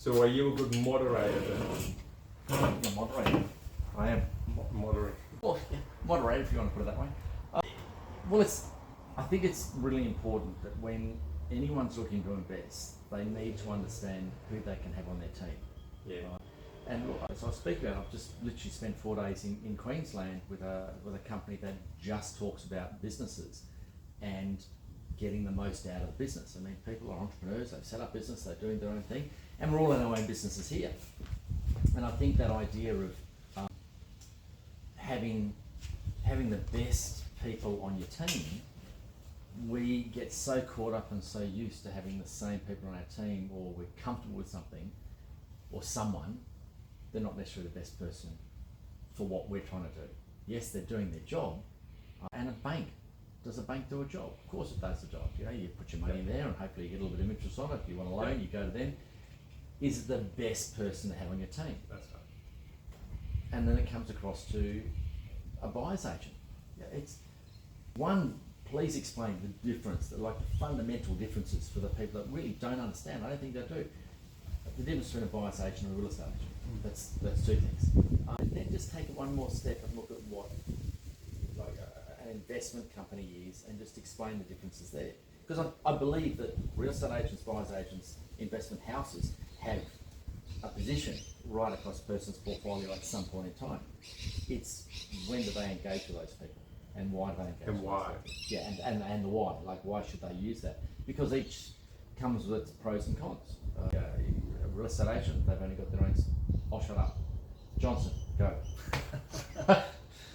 So are you a good moderator then? Yeah, moderator. I am. Moderate. Well, yeah, moderator if you want to put it that way. Well, I think it's really important that when anyone's looking to invest, they need to understand who they can have on their team. Yeah. And look, as I speak about, I've just literally spent 4 days in Queensland with a company that just talks about businesses and getting the most out of the business. I mean, people are entrepreneurs, they've set up business, they're doing their own thing, and we're all in our own businesses here. And I think that idea of having the best people on your team, we get so caught up and so used to having the same people on our team, or we're comfortable with something or someone, they're not necessarily the best person for what we're trying to do. Yes, they're doing their job, and a bank. Does a bank do a job? Of course it does the job. You know, you put your money in there and hopefully you get a little bit of interest on it. If you want a loan, you go to them. Is it the best person to have on your team? That's right. And then it comes across to a buyer's agent. Yeah, it's one, please explain the difference, like the fundamental differences for the people that really don't understand. I don't think they do. The difference between a buyer's agent and a real estate agent. That's two things. And then just take it one more step and look at what an investment company is and just explain the differences there. Because I believe that real estate agents, buyer's agents, investment houses have a position right across a person's portfolio at some point in time. It's when do they engage with those people and why do they engage And with why? those people? Yeah, and the why. Like, why should they use that? Because each comes with its pros and cons. A real estate agent, they've only got their own. I'll shut up. Johnson, go.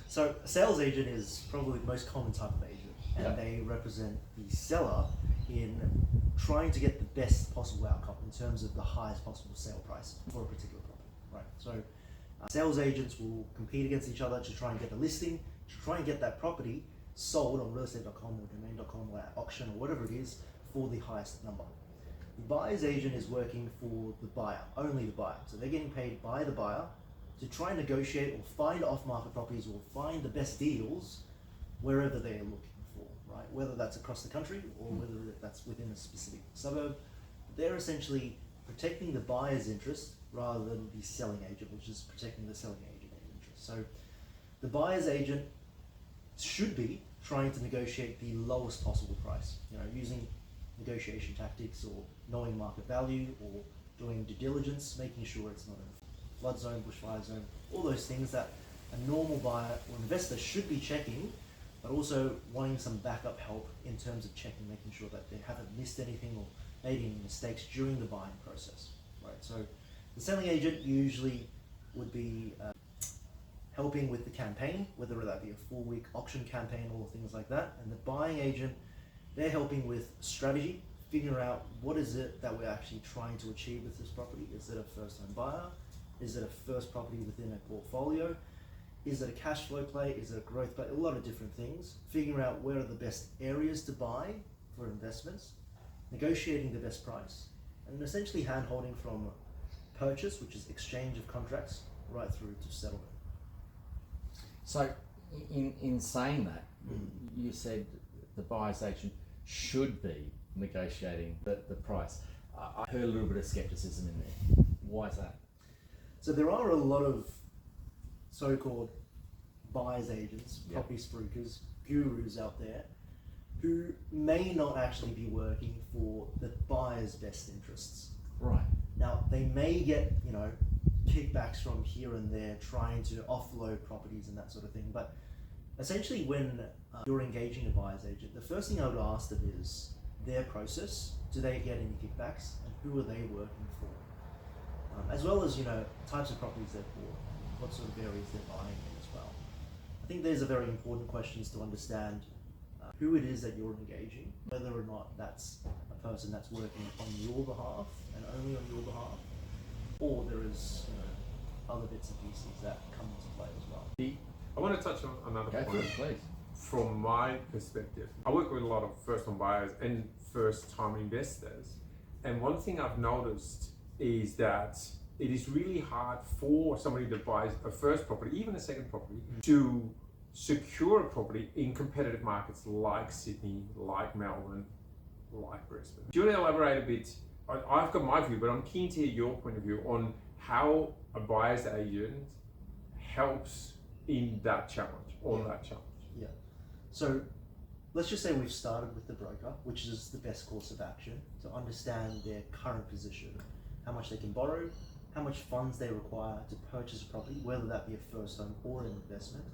So a sales agent is probably the most common type of agent, and they represent the seller in trying to get the best possible outcome in terms of the highest possible sale price for a particular property, right? So sales agents will compete against each other to try and get the listing, to try and get that property sold on realestate.com or domain.com or at auction or whatever it is for the highest number. The buyer's agent is working for the buyer, only the buyer. So they're getting paid by the buyer to try and negotiate or find off-market properties or find the best deals wherever they are looking for, right? Whether that's across the country or whether that's within a specific suburb. They're essentially protecting the buyer's interest rather than the selling agent, which is protecting the selling agent's interest. So the buyer's agent should be trying to negotiate the lowest possible price, using negotiation tactics or knowing market value or doing due diligence, making sure it's not a flood zone, bushfire zone, all those things that a normal buyer or investor should be checking, but also wanting some backup help in terms of checking, making sure that they haven't missed anything or made any mistakes during the buying process, right? So the selling agent usually would be helping with the campaign, whether that be a 4-week auction campaign or things like that, and the buying agent, they're helping with strategy, figuring out what is it that we're actually trying to achieve with this property. Is it a first-time buyer? Is it a first property within a portfolio? Is it a cash flow play? Is it a growth play? A lot of different things. Figuring out where are the best areas to buy for investments, negotiating the best price, and essentially hand-holding from purchase, which is exchange of contracts, right through to settlement. So, in saying that, you said the buyer's agent should be negotiating the price. I heard a little bit of skepticism in there. Why is that? So there are a lot of so-called buyer's agents, property spruikers, gurus out there who may not actually be working for the buyer's best interests. Right. Now, they may get, kickbacks from here and there trying to offload properties and that sort of thing, but essentially when you're engaging a buyer's agent, the first thing I would ask them is their process. Do they get any kickbacks, and who are they working for? As well as, types of properties they've bought, what sort of areas they're buying in as well. I think these are very important questions to understand who it is that you're engaging, whether or not that's a person that's working on your behalf and only on your behalf, or there is other bits and pieces that come into play as well. I want to touch on another point. Please. From my perspective, I work with a lot of first-time buyers and first-time investors, and one thing I've noticed is that it is really hard for somebody that buys a first property, even a second property, to secure a property in competitive markets like Sydney, like Melbourne, like Brisbane. Do you want to elaborate a bit I've got my view, but I'm keen to hear your point of view on how a buyer's agent helps in that challenge or that challenge. Yeah. So let's just say we've started with the broker, which is the best course of action to understand their current position, how much they can borrow, how much funds they require to purchase a property, whether that be a first home or an investment.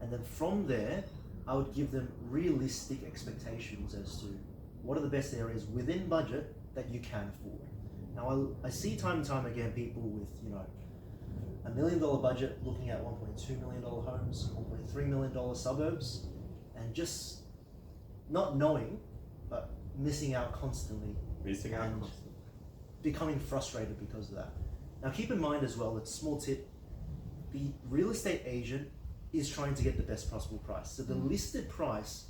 And then from there, I would give them realistic expectations as to what are the best areas within budget that you can afford. Now, I see time and time again people with, $1 million budget looking at $1.2 million homes, $1.3 million suburbs, and just not knowing, but missing out constantly. Becoming frustrated because of that. Now, keep in mind as well, it's a small tip, the real estate agent is trying to get the best possible price. So the listed price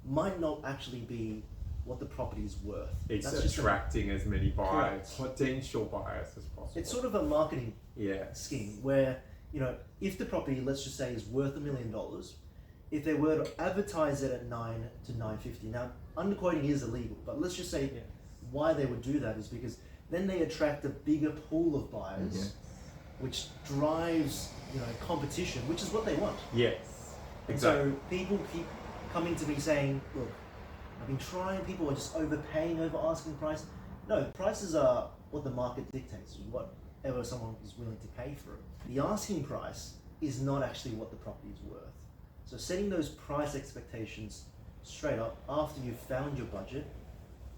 might not actually be what the property is worth. It's attracting as many buyers, potential buyers as possible. It's sort of a marketing scheme where, if the property, let's just say, is worth $1 million, if they were to advertise it at $9 to $9.50, now underquoting is illegal, but let's just say why they would do that is because then they attract a bigger pool of buyers, which drives competition, which is what they want. Yes, exactly. So people keep coming to me saying, look, I've been trying, people are just overpaying over asking price. No, prices are what the market dictates, whatever someone is willing to pay for it. The asking price is not actually what the property is worth. So setting those price expectations straight up after you've found your budget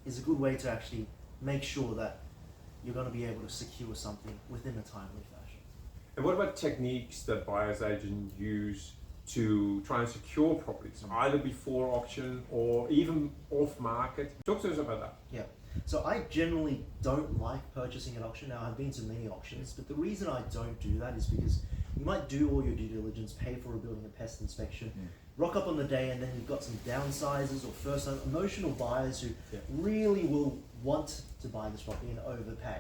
is a good way to actually make sure that you're going to be able to secure something within a timely fashion. And what about techniques that buyer's agents use to try and secure properties, either before auction or even off market? Talk to us about that. Yeah. So I generally don't like purchasing at auction. Now, I've been to many auctions, but the reason I don't do that is because you might do all your due diligence, pay for a building and pest inspection, rock up on the day, and then you've got some downsizers or first-time emotional buyers who really will want to buy this property and overpay.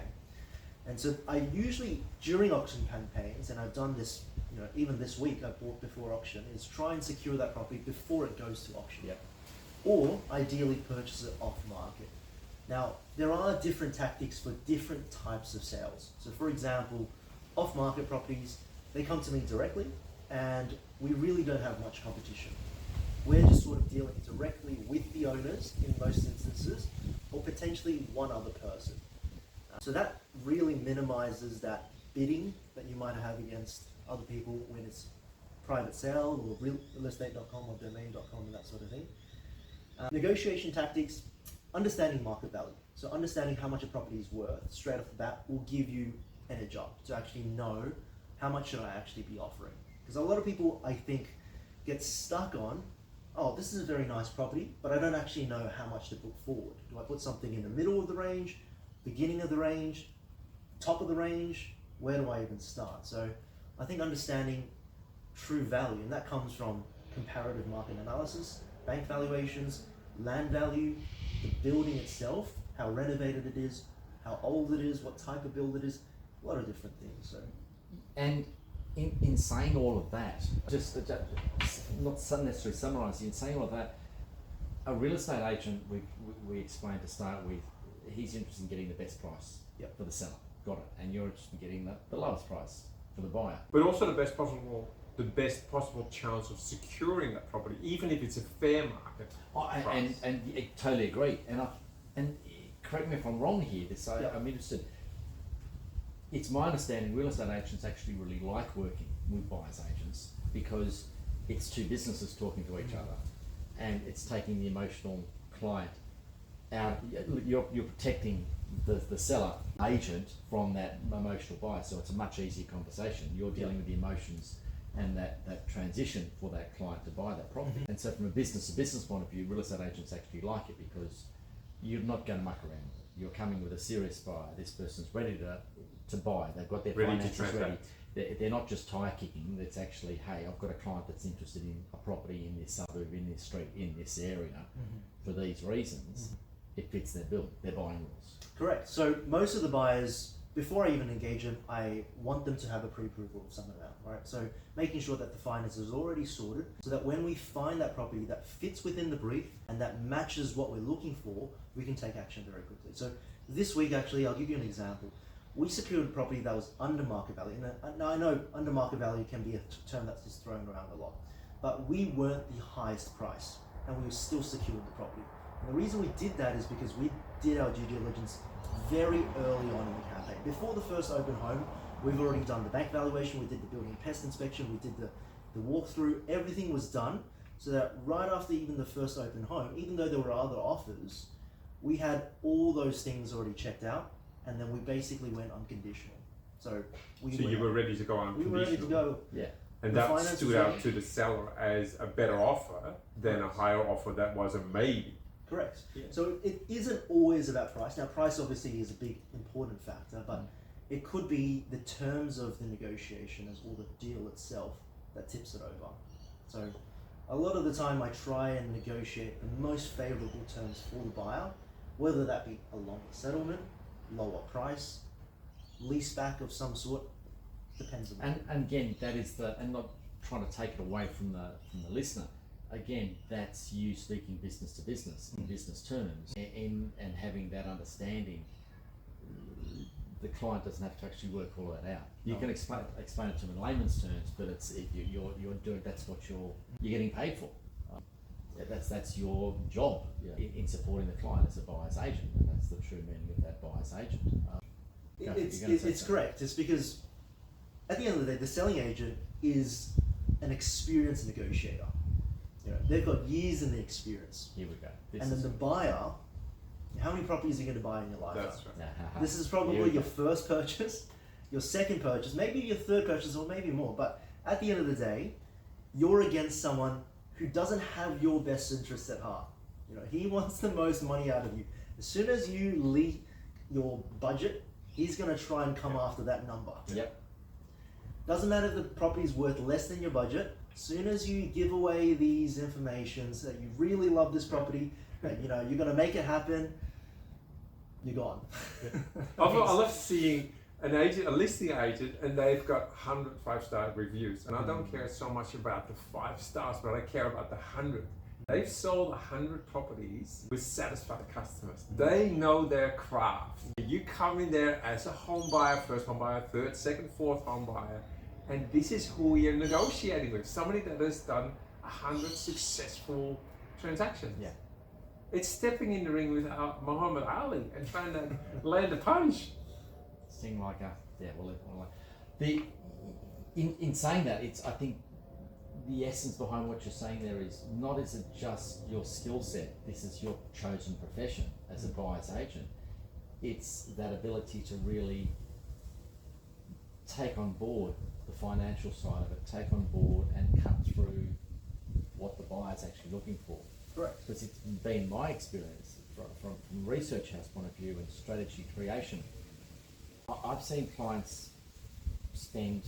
And so I usually, during auction campaigns, and I've done this, even this week I bought before auction, is try and secure that property before it goes to auction. Or ideally purchase it off market. Now, there are different tactics for different types of sales. So for example, off market properties, they come to me directly and we really don't have much competition. We're just sort of dealing directly with the owners in most instances, or potentially one other person. So that really minimizes that bidding that you might have against other people when it's private sale or realestate.com or domain.com and that sort of thing. Negotiation tactics, understanding market value. So understanding how much a property is worth straight off the bat will give you an edge up to actually know how much should I actually be offering. Because a lot of people, I think, get stuck on, oh, this is a very nice property, but I don't actually know how much to put forward. Do I put something in the middle of the range, beginning of the range, top of the range? Where do I even start? So I think understanding true value, and that comes from comparative market analysis, bank valuations, land value, the building itself, how renovated it is, how old it is, what type of build it is, a lot of different things. So, and in saying all of that, just not necessarily summarising, in saying all of that, a real estate agent, we explained to start with, he's interested in getting the best price for the seller. Got it. And you're interested in getting the lowest price for the buyer. But also the best possible chance of securing that property, even if it's a fair market price. And I totally agree. And correct me if I'm wrong here. I'm interested. It's my understanding real estate agents actually really like working with buyers agents because it's two businesses talking to each other, and it's taking the emotional client out. You're protecting the seller agent from that emotional buyer, so it's a much easier conversation. You're dealing with the emotions and that transition for that client to buy that property. And so from a business point of view, real estate agents actually like it because you're not going to muck around with it. You're coming with a serious buyer. This person's ready to buy. They've got their finances ready. They're not just tire kicking. It's actually, hey, I've got a client that's interested in a property in this suburb, in this street, in this area for these reasons. It fits their bill, their buying rules. Correct. So most of the buyers before I even engage them, I want them to have a pre-approval of some amount, right? So making sure that the finance is already sorted, so that when we find that property that fits within the brief and that matches what we're looking for, we can take action very quickly. So this week, actually, I'll give you an example. We secured a property that was under market value. Now I know under market value can be a term that's just thrown around a lot, but we weren't the highest price, and we still secured the property. And the reason we did that is because we did our due diligence very early on in the campaign. Before the first open home, we've already done the bank valuation, we did the building pest inspection, we did the walkthrough, everything was done, so that right after even the first open home, even though there were other offers, we had all those things already checked out, and then we basically went unconditional. So you were ready to go we unconditional. were ready to go. Yeah. And The that finance stood was out ready. to the seller as a better offer than a higher offer that was a maybe. Correct. Yeah. So it isn't always about price. Now, price obviously is a big important factor, but it could be the terms of the negotiation or the deal itself that tips it over. So a lot of the time I try and negotiate the most favorable terms for the buyer, whether that be a longer settlement, lower price, lease back of some sort, depends on And again, that is and not trying to take it away from the listener. Again, that's you speaking business to business in business terms, and having that understanding. The client doesn't have to actually work all that out. You can explain it to them in layman's terms, but you're doing that's what you're getting paid for. That's your job in supporting the client as a buyer's agent, and that's the true meaning of that buyer's agent. It's correct. It's because at the end of the day, the selling agent is an experienced negotiator. You know, they've got years in the experience. Here we go. And then the buyer, how many properties are you going to buy in your lifetime? That's right. This is probably your first purchase, your second purchase, maybe your third purchase, or maybe more. But at the end of the day, you're against someone who doesn't have your best interests at heart. You know, he wants the most money out of you. As soon as you leak your budget, he's going to try and come after that number. Yep. Doesn't matter if the property is worth less than your budget. As soon as you give away these informations that you really love this property, that you're going to make it happen, you're gone. I love seeing a listing agent, and they've got 100 5-star reviews. And I don't care so much about the 5 stars, but I care about the 100. They've sold 100 properties with satisfied customers. They know their craft. You come in there as a home buyer, first home buyer, third, second, fourth home buyer, and this is who you're negotiating with. Somebody that has done 100 successful transactions. Yeah. It's stepping in the ring with Muhammad Ali and trying to land a punch. Sing like a in saying that, I think the essence behind what you're saying there is not is it just your skill set. This is your chosen profession as a buyer's agent. It's that ability to really take on board the financial side of it, take on board and cut through what the buyer's actually looking for. Correct. Because it's been my experience from research house point of view and strategy creation. I've seen clients spend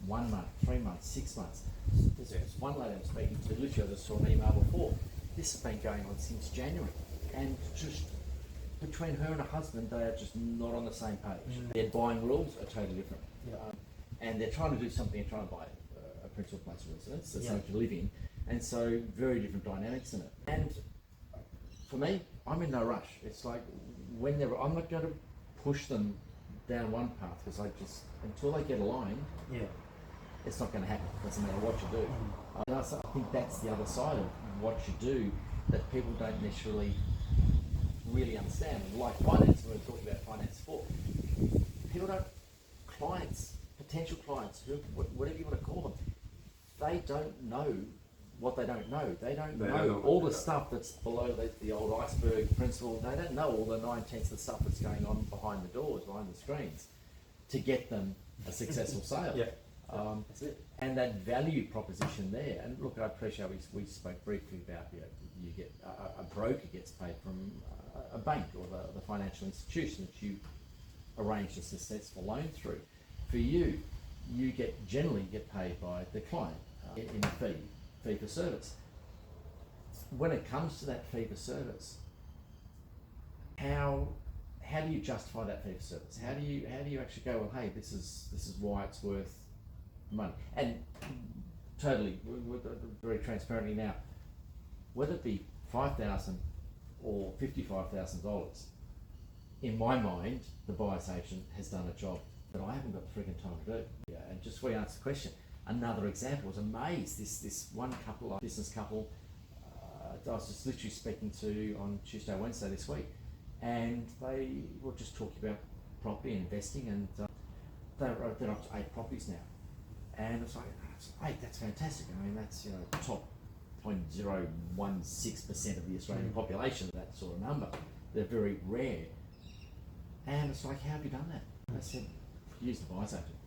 1 month, 3 months, 6 months. There's one lady I'm speaking to, literally I just saw an email before. This has been going on since January, and just between her and her husband, they are just not on the same page. Their buying rules are totally different. Yeah. And they're trying to do something, they're trying to buy a principal place of residence, that's Yeah. something to live in, and so very different dynamics in it. And for me, I'm in no rush. It's like I'm not going to push them down one path, because until they get aligned, it's not going to happen. Doesn't matter what you do. And I think that's the other side of what you do that people don't necessarily really understand. Like finance, we were talking about finance before. People don't, potential clients, whatever you want to call them, they don't know what they don't know. They don't know all the stuff that's below the old iceberg principle. They don't know all the 9/10 of the stuff that's going on behind the doors, behind the screens, to get them a successful sale. Yeah. That's it. And that value proposition there. And look, I appreciate we spoke briefly about you get a broker gets paid from a bank or the financial institution that you arranged a successful loan through. For you generally get paid by the client in a fee for service. When it comes to that fee for service, how how do you justify that fee for service? How do you actually go, well, hey, this is why it's worth money? And totally, we're very transparently now, whether it be $5,000 or $55,000, in my mind, the buyer's agent has done a job that I haven't got the frigging time to do. Yeah, and just before you answer the question, another example, I was amazed, this one couple, business couple, I was just literally speaking to on Tuesday, Wednesday this week, and they were just talking about property and investing, and they're up to 8 properties now. And it's like, 8, that's fantastic. I mean, that's, top 0.016% of the Australian population, that sort of number. They're very rare. And it's like, how have you done that? I said, use the buyer's agent.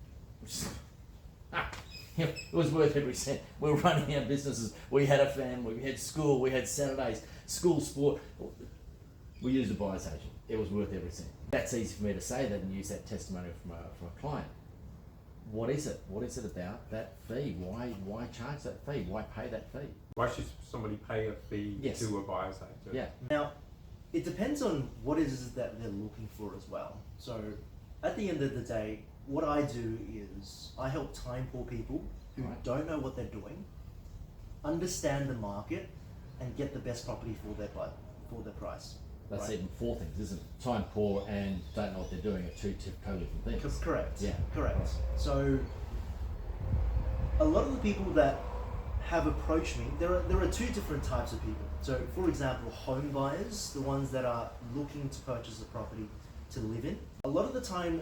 It was worth every cent. We were running our businesses. We had a family, we had school, we had Saturdays, school sport. We used a buyer's agent. It was worth every cent. That's easy for me to say that and use that testimonial from a client. What is it? What is it about that fee? Why charge that fee? Why pay that fee? Why should somebody pay a fee Yes. to a buyer's agent? Yeah. Now, it depends on what it is that they're looking for as well. So, at the end of the day, what I do is I help time poor people who Right. don't know what they're doing, understand the market, and get the best property for their price. That's right? even 4 things, isn't it? Time poor and don't know what they're doing are 2 totally different things. Correct. Yeah. Correct. Right. So, a lot of the people that have approached me, there are 2 different types of people. So, for example, home buyers, the ones that are looking to purchase a property to live in. A lot of the time,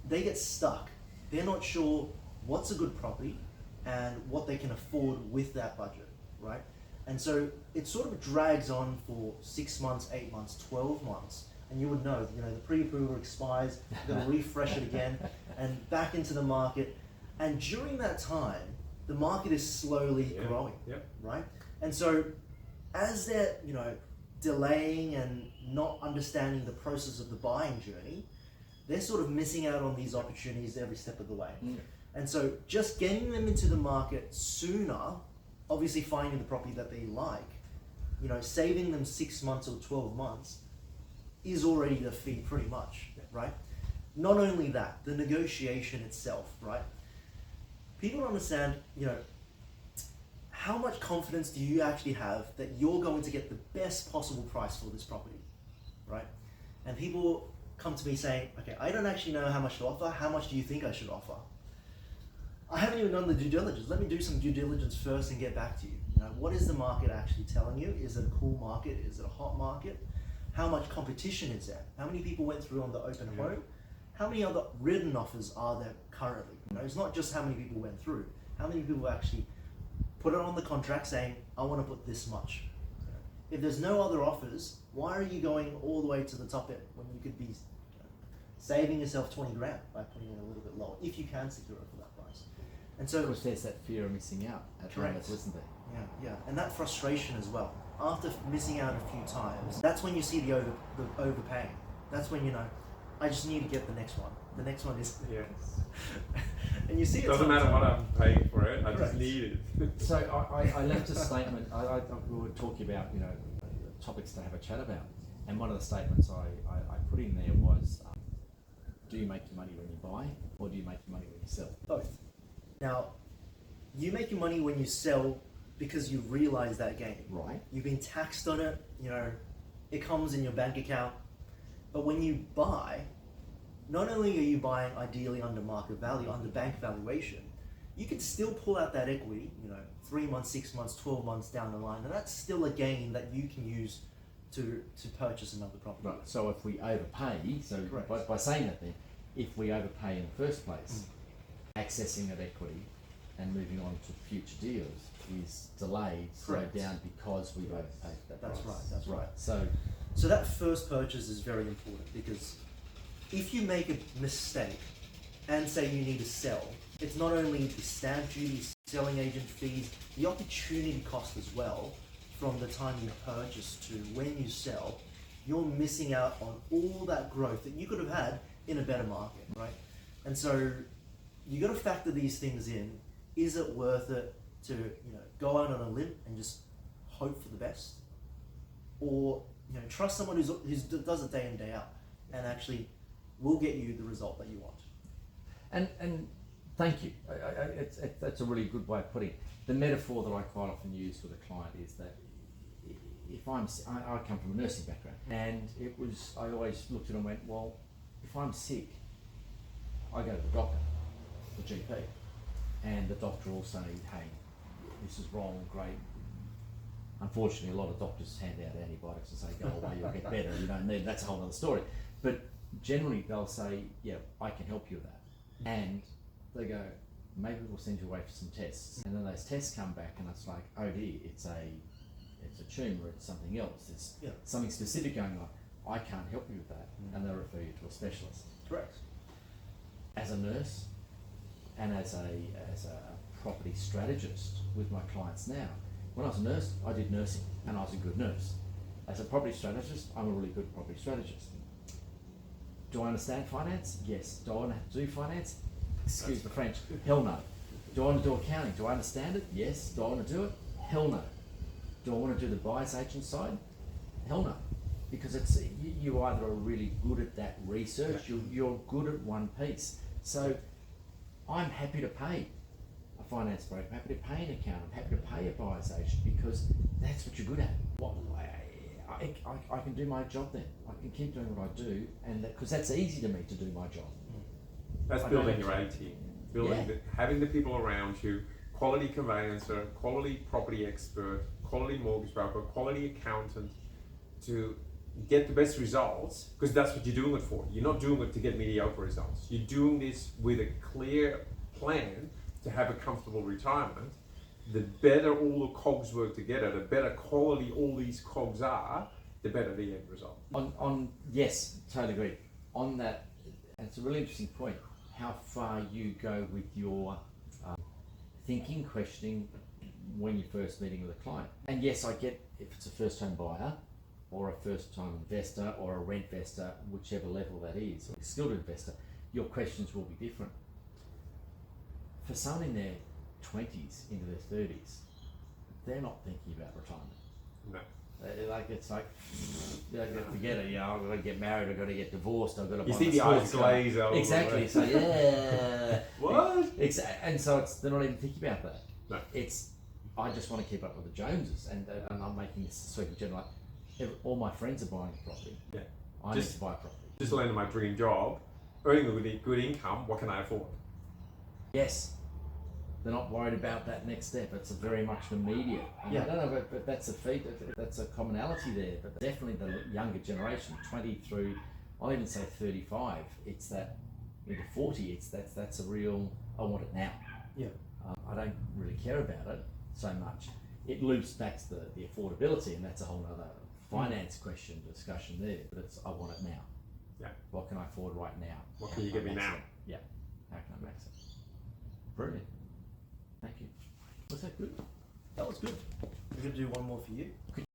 they get stuck. They're not sure what's a good property and what they can afford with that budget, right? And so it sort of drags on for 6 months, 8 months, 12 months. And you would know, the pre-approval expires, you're going to refresh it again and back into the market. And during that time, the market is slowly growing, right? And so as they're, delaying and not understanding the process of the buying journey, they're sort of missing out on these opportunities every step of the way. And so just getting them into the market sooner, obviously finding the property that they like, saving them 6 months or 12 months is already the fee pretty much, right? Not only that, the negotiation itself, right? People don't understand, how much confidence do you actually have that you're going to get the best possible price for this property, right? And people come to me saying, okay, I don't actually know how much to offer. How much do you think I should offer? I haven't even done the due diligence. Let me do some due diligence first and get back to you. What is the market actually telling you? Is it a cool market? Is it a hot market? How much competition is there? How many people went through on the open home? How many other written offers are there currently? It's not just how many people went through. How many people actually put it on the contract saying, I want to put this much? If there's no other offers, why are you going all the way to the top end when you could be saving yourself 20 grand by putting it a little bit lower, if you can secure it for that price? And so, Of course, there's that fear of missing out at the moment, isn't there? yeah, and that frustration as well. After missing out a few times, that's when you see the overpaying. That's when I just need to get the next one. The next one is and you see it Doesn't matter what I'm paying for it. I just need it. So I left a statement. We were talking about topics to have a chat about, and one of the statements I put in there was, do you make your money when you buy, or do you make your money when you sell? both. Now, you make your money when you sell because you realize that gain. Right. You've been taxed on it. It comes in your bank account. But when you buy, not only are you buying ideally under market value, under bank valuation, you can still pull out that equity, 3 months, 6 months, 12 months down the line, and that's still a gain that you can use to purchase another property. Right. So if we overpay, Correct. by saying that then, if we overpay in the first place, accessing that equity and moving on to future deals is delayed, slowed Correct. down because we've overpaid that That's price. right, that's right. So So that first purchase is very important, because if you make a mistake and say you need to sell, it's not only the stamp duty, selling agent fees, the opportunity cost as well, from the time you purchase to when you sell, you're missing out on all that growth that you could have had in a better market, right? And so you got to factor these things in. Is it worth it to go out on a limb and just hope for the best, or trust someone who does it day in, day out? and actually will get you the result that you want. And thank you. That's a really good way of putting it. The metaphor that I quite often use with a client is that if I come from a nursing background, and I always looked at it and went, well, if I'm sick, I go to the doctor, the GP, and the doctor will say, hey, this is wrong, great. Unfortunately, a lot of doctors hand out antibiotics and say, go away, you'll get better, you don't need, that's a whole other story. But generally they'll say, yeah, I can help you with that. And they go, maybe we'll send you away for some tests. And then those tests come back and it's like, oh dear, it's a tumour, it's something else, it's something specific going on. I can't help you with that. And they'll refer you to a specialist. Correct. As a nurse and as a property strategist with my clients now, when I was a nurse, I did nursing and I was a good nurse. As a property strategist, I'm a really good property strategist. Do I understand finance? Yes. Do I want to do finance? Excuse the French. Hell no. Do I want to do accounting? Do I understand it? Yes. Do I want to do it? Hell no. Do I want to do the buyer's agent side? Hell no. Because you either are really good at that research, you're good at one piece. So I'm happy to pay a finance broker, I'm happy to pay an accountant, I'm happy to pay a buyer's agent because that's what you're good at. I can do my job then. I can keep doing what I do, and because that's easy to me to do my job. That's building your A team, having the people around you, quality conveyancer, quality property expert, quality mortgage broker, quality accountant, to get the best results, because that's what you're doing it for. You're not doing it to get mediocre results. You're doing this with a clear plan to have a comfortable retirement. The better all the cogs work together, the better quality all these cogs are, the better the end result. Yes, totally agree. On that, and it's a really interesting point, how far you go with your thinking, questioning when you're first meeting with a client. And yes, I get if it's a first-time buyer, or a first-time investor, or a rent-vestor, whichever level that is, or a skilled investor, your questions will be different. For someone in their 20s into their 30s, they're not thinking about retirement. No. It's like, forget it, I've got to get married, I've got to get divorced, I've got to buy You see the eyes glaze over. Exactly, so yeah. What? And so they're not even thinking about that. No. I just want to keep up with the Joneses, and I'm making this sweeping general. All my friends are buying a property. Yeah. I need to buy a property. Just landed my dream job, earning a good income, what can I afford? Yes. They're not worried about that next step. It's very much immediate. I don't know, but that's a feat. That's a commonality there. But definitely the younger generation, 20 through, I'll even say 35. It's that into 40. That's a real. I want it now. Yeah. I don't really care about it so much. It loops back to the affordability, and that's a whole other finance question discussion there. But I want it now. Yeah. What can I afford right now? What can you give me now? Yeah. How can I max it? Brilliant. Thank you. Was that good? That was good. We're going to do one more for you.